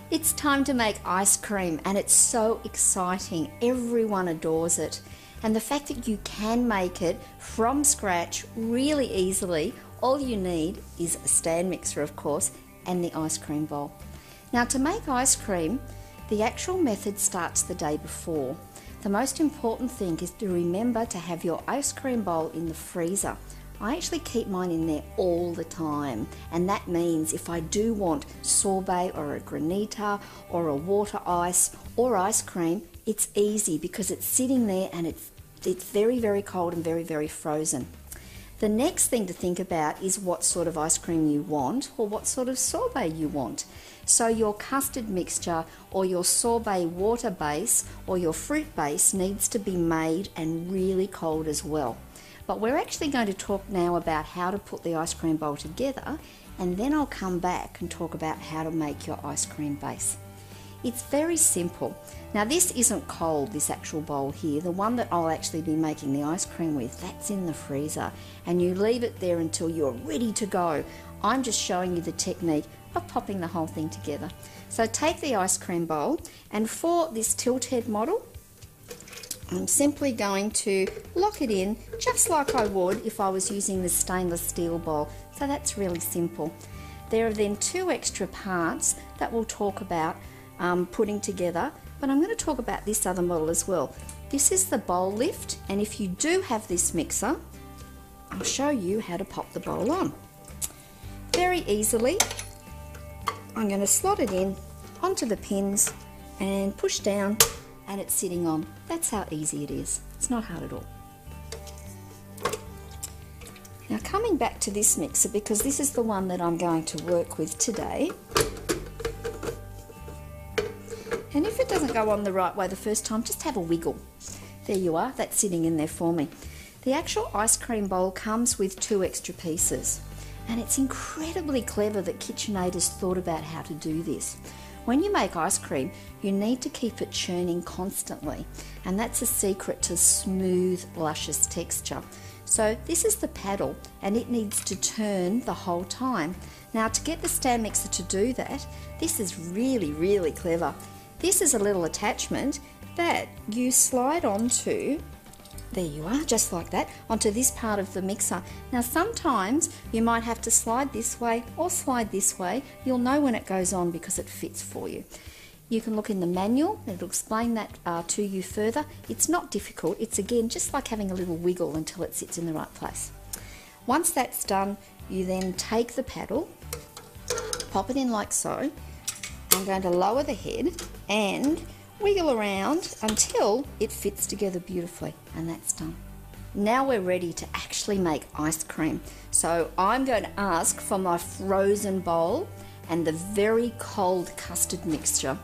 It's time to make ice cream, and it's so exciting. Everyone adores it. And the fact that you can make it from scratch really easily, all you need is a stand mixer, of course, and the ice cream bowl. Now, to make ice cream, the actual method starts the day before. The most important thing is to remember to have your ice cream bowl in the freezer. I actually keep mine in there all the time, and that means if I do want sorbet or a granita or a water ice or ice cream, it's easy because it's sitting there and it's very, very cold and very, very frozen. The next thing to think about is what sort of ice cream you want or what sort of sorbet you want. So your custard mixture or your sorbet water base or your fruit base needs to be made and really cold as well. But we're actually going to talk now about how to put the ice cream bowl together, and then I'll come back and talk about how to make your ice cream base. It's very simple. Now, this isn't cold, this actual bowl here. The one that I'll actually be making the ice cream with, that's in the freezer, and you leave it there until you're ready to go. I'm just showing you the technique of popping the whole thing together. So take the ice cream bowl, and for this tilt head model, I'm simply going to lock it in just like I would if I was using the stainless steel bowl. So that's really simple. There are then two extra parts that we'll talk about putting together, but I'm going to talk about this other model as well. This is the bowl lift, and if you do have this mixer, I'll show you how to pop the bowl on. Very easily, I'm going to slot it in onto the pins and push down, and it's sitting on. That's how easy it is. It's not hard at all. Now, coming back to this mixer, because this is the one that I'm going to work with today, and if it doesn't go on the right way the first time, just have a wiggle. There you are, that's sitting in there for me. The actual ice cream bowl comes with two extra pieces, and it's incredibly clever that KitchenAid has thought about how to do this. When you make ice cream, you need to keep it churning constantly, and that's a secret to smooth, luscious texture. So this is the paddle, and it needs to turn the whole time. Now, to get the stand mixer to do that, this is really, really clever. This is a little attachment that you slide onto, there you are, just like that, onto this part of the mixer. Now, sometimes you might have to slide this way or slide this way. You'll know when it goes on because it fits for you. You can look in the manual, it'll explain that to you further. It's not difficult, it's again just like having a little wiggle until it sits in the right place. Once that's done, you then take the paddle, pop it in like so. I'm going to lower the head and wiggle around until it fits together beautifully, and that's done. Now we're ready to actually make ice cream. So I'm going to ask for my frozen bowl and the very cold custard mixture.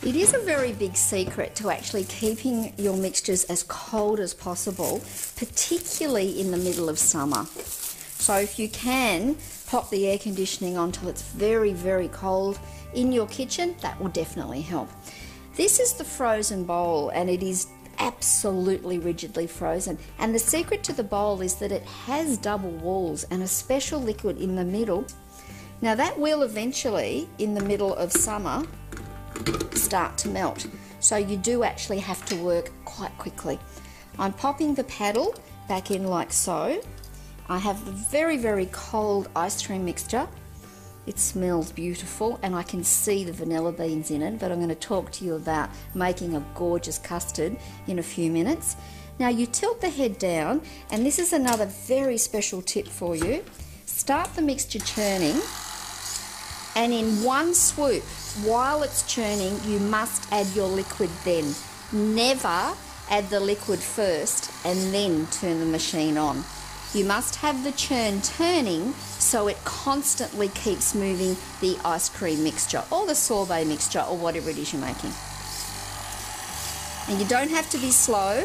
It is a very big secret to actually keeping your mixtures as cold as possible, particularly in the middle of summer. So if you can pop the air conditioning on till it's very, very cold in your kitchen, that will definitely help. This is the frozen bowl, and it is absolutely rigidly frozen. And the secret to the bowl is that it has double walls and a special liquid in the middle. Now that will eventually, in the middle of summer, start to melt, so you do actually have to work quite quickly. I'm popping the paddle back in like so. I have the very, very cold ice cream mixture. It smells beautiful, and I can see the vanilla beans in it, but I'm going to talk to you about making a gorgeous custard in a few minutes. Now you tilt the head down, and this is another very special tip for you. Start the mixture churning, and in one swoop, while it's churning, you must add your liquid then. Never add the liquid first and then turn the machine on. You must have the churn turning so it constantly keeps moving the ice cream mixture or the sorbet mixture or whatever it is you're making. And you don't have to be slow,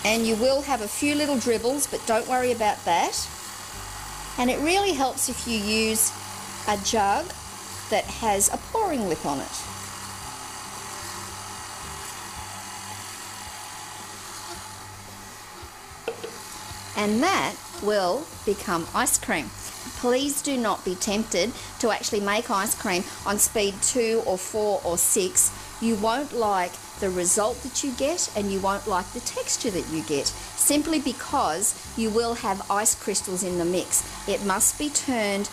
and you will have a few little dribbles, but don't worry about that. And it really helps if you use a jug that has a pouring lip on it. and that will become ice cream. Please do not be tempted to actually make ice cream on speed 2 or 4 or 6. You won't like the result that you get, and you won't like the texture that you get, simply because you will have ice crystals in the mix. It must be turned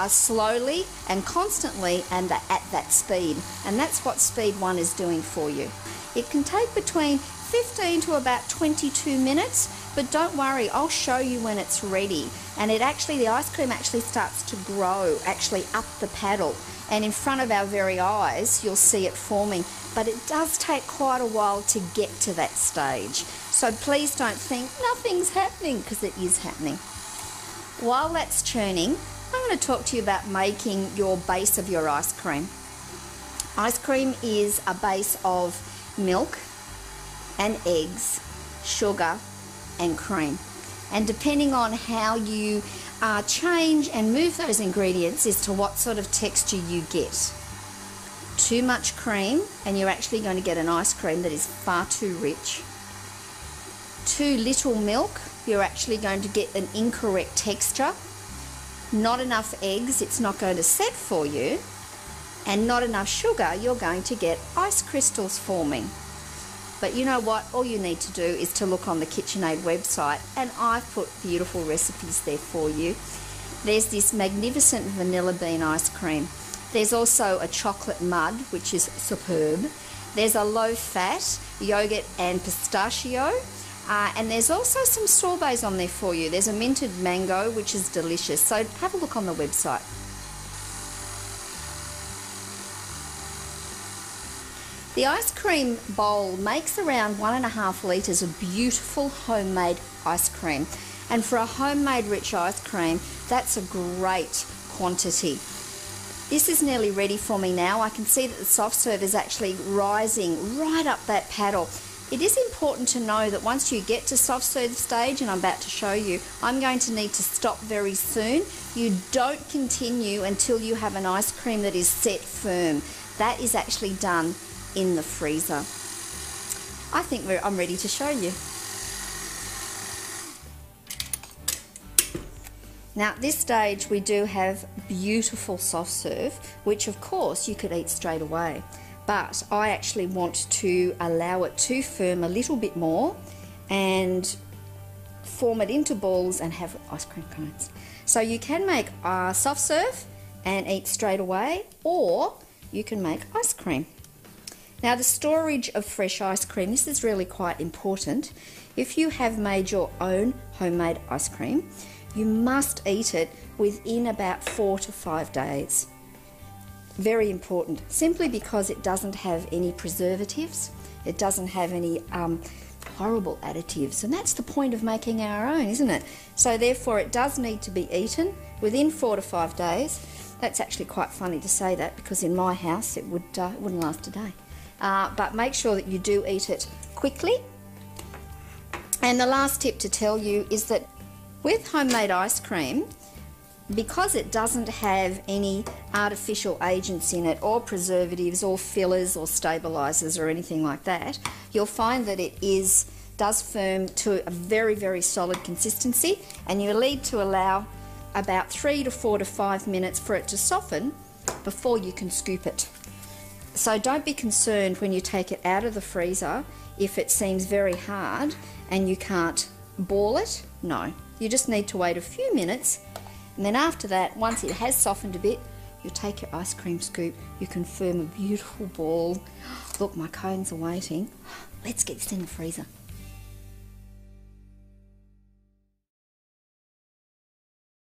slowly and constantly and at that speed, and that's what speed 1 is doing for you. It can take between 15 to about 22 minutes, but don't worry, I'll show you when it's ready. And the ice cream actually starts to grow actually up the paddle, and in front of our very eyes you'll see it forming, but it does take quite a while to get to that stage. So please don't think nothing's happening, because it is happening. While that's churning, I'm going to talk to you about making your base of your ice cream. Ice cream is a base of milk and eggs, sugar and cream. And depending on how you change and move those ingredients as to what sort of texture you get. Too much cream and you're actually going to get an ice cream that is far too rich. Too little milk, you're actually going to get an incorrect texture. Not enough eggs, it's not going to set for you. And not enough sugar, you're going to get ice crystals forming. But you know what? All you need to do is to look on the KitchenAid website, and I've put beautiful recipes there for you. There's this magnificent vanilla bean ice cream. There's also a chocolate mud, which is superb. There's a low-fat yogurt and pistachio. And there's also some sorbets on there for you. There's a minted mango, which is delicious. So have a look on the website. The ice cream bowl makes around 1.5 litres of beautiful homemade ice cream. And for a homemade rich ice cream, that's a great quantity. This is nearly ready for me now. I can see that the soft serve is actually rising right up that paddle. It is important to know that once you get to soft serve stage, and I'm about to show you, I'm going to need to stop very soon. You don't continue until you have an ice cream that is set firm. That is actually done in the freezer. I think I'm ready to show you. Now at this stage we do have beautiful soft serve, which of course you could eat straight away. But I actually want to allow it to firm a little bit more and form it into balls and have ice cream cones. So you can make soft serve and eat straight away, or you can make ice cream. Now the storage of fresh ice cream, this is really quite important. If you have made your own homemade ice cream, you must eat it within about 4 to 5 days. Very important, simply because it doesn't have any preservatives, it doesn't have any horrible additives, and that's the point of making our own, isn't it? So therefore it does need to be eaten within 4 to 5 days. That's actually quite funny to say that, because in my house it wouldn't last a day. But make sure that you do eat it quickly. And the last tip to tell you is that with homemade ice cream, because it doesn't have any artificial agents in it, or preservatives or fillers or stabilizers or anything like that, you'll find that it does firm to a very, very solid consistency, and you'll need to allow about 3 to 4 to 5 minutes for it to soften before you can scoop it. So don't be concerned when you take it out of the freezer if it seems very hard and you can't ball it. No, you just need to wait a few minutes, and then after that, once it has softened a bit, you take your ice cream scoop, you can form a beautiful ball. Look, my cones are waiting. Let's get this in the freezer.